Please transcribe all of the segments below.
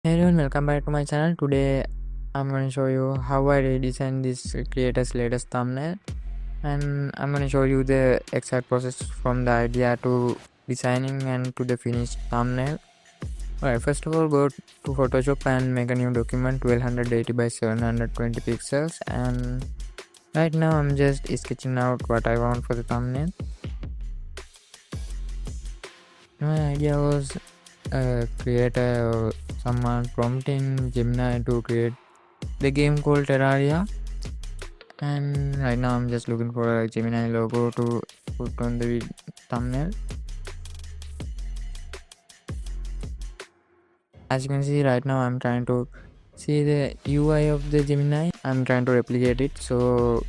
Hey everyone, welcome back to my channel. Today I'm going to show you how I redesigned this creator's latest thumbnail, and I'm going to show you the exact process from the idea to designing and to the finished thumbnail. Alright, first of all, go to Photoshop and make a new document 1280 by 720 pixels, and right now I'm just sketching out what I want for the thumbnail. My idea was create someone prompting Gemini to create the game called Terraria, and right now I'm just looking for a Gemini logo to put on the thumbnail. As you can see, right now I'm trying to see the UI of the Gemini. I'm trying to replicate it so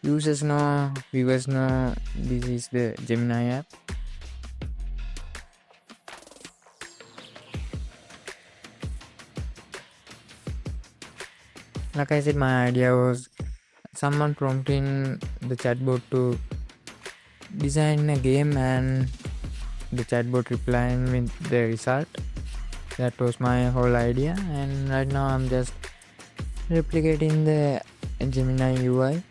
users know, viewers know this is the Gemini app. Like I said, my idea was someone prompting the chatbot to design a game and the chatbot replying with the result. That was my whole idea, and right now I'm just replicating the Gemini UI.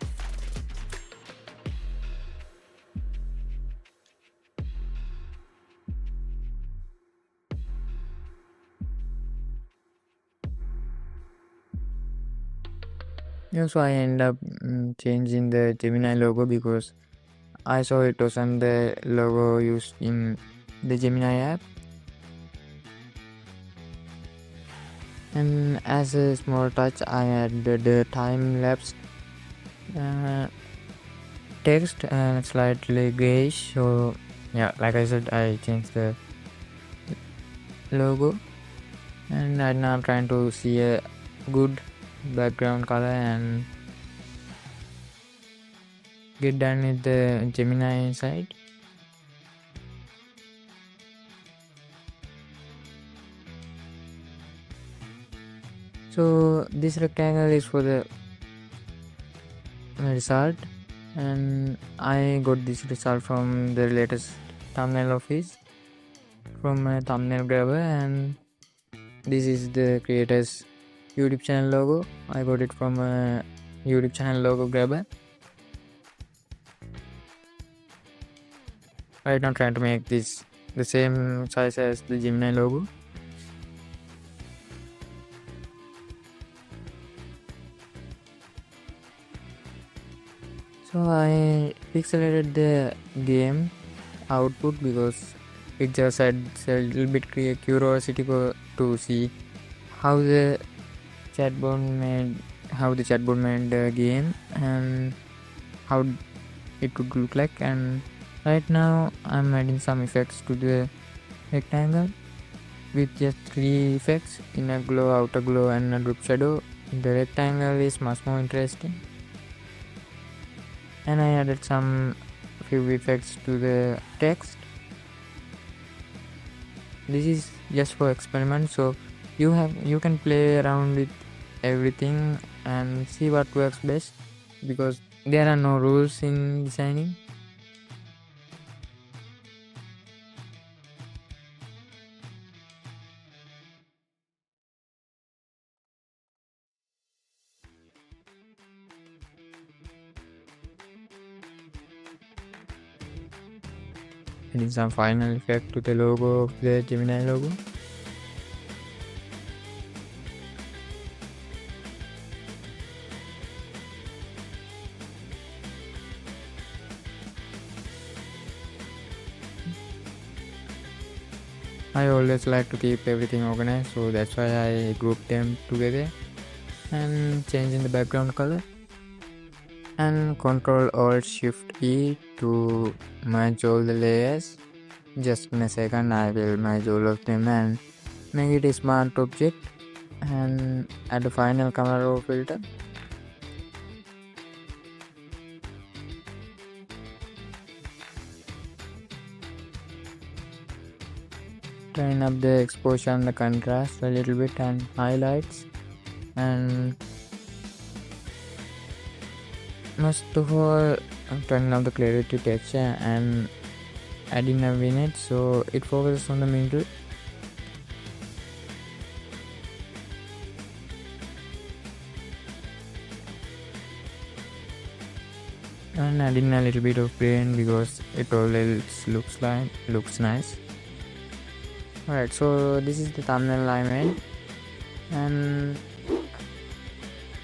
Yeah, so I end up changing the Gemini logo because I saw it wasn't the logo used in the Gemini app. And as a small touch, I added the time lapse text and slightly grayish. So yeah, like I said, I changed the logo, and right now I'm trying to see a good background color and get done with the Gemini side. So this rectangle is for the result, and I got this result from the latest thumbnail of his from a thumbnail grabber, and this is the creator's YouTube channel logo. I got it from a YouTube channel logo grabber. Right now trying to make this the same size as the Gemini logo. So I pixelated the game output because it just adds a little bit curiosity to see how the chatbot made the game and how it would look like. And right now I'm adding some effects to the rectangle with just 3 effects: inner glow, outer glow, and a drip shadow. The rectangle is much more interesting, and I added some few effects to the text. This is just for experiment, so you can play around with everything and see what works best, because there are no rules in designing. Adding some final effect to the logo of the Gemini logo. I always like to keep everything organized, so that's why I grouped them together and changing the background color, and Ctrl Alt Shift E to merge all the layers. Just in a second I will merge all of them and make it a smart object and add a final camera raw filter. Turn up the exposure and the contrast a little bit and highlights, and most of all turn up the clarity, texture, and adding a vignette so it focuses on the middle. and adding a little bit of green because it always looks nice. Alright, so this is the thumbnail I made, and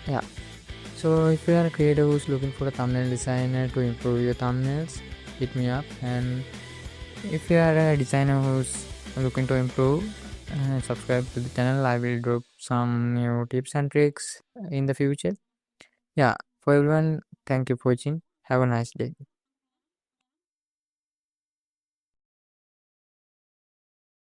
yeah. So if you are a creator who's looking for a thumbnail designer to improve your thumbnails, hit me up. And if you are a designer who's looking to improve, subscribe to the channel. I will drop some new tips and tricks in the future. Yeah, for everyone, thank you for watching. Have a nice day.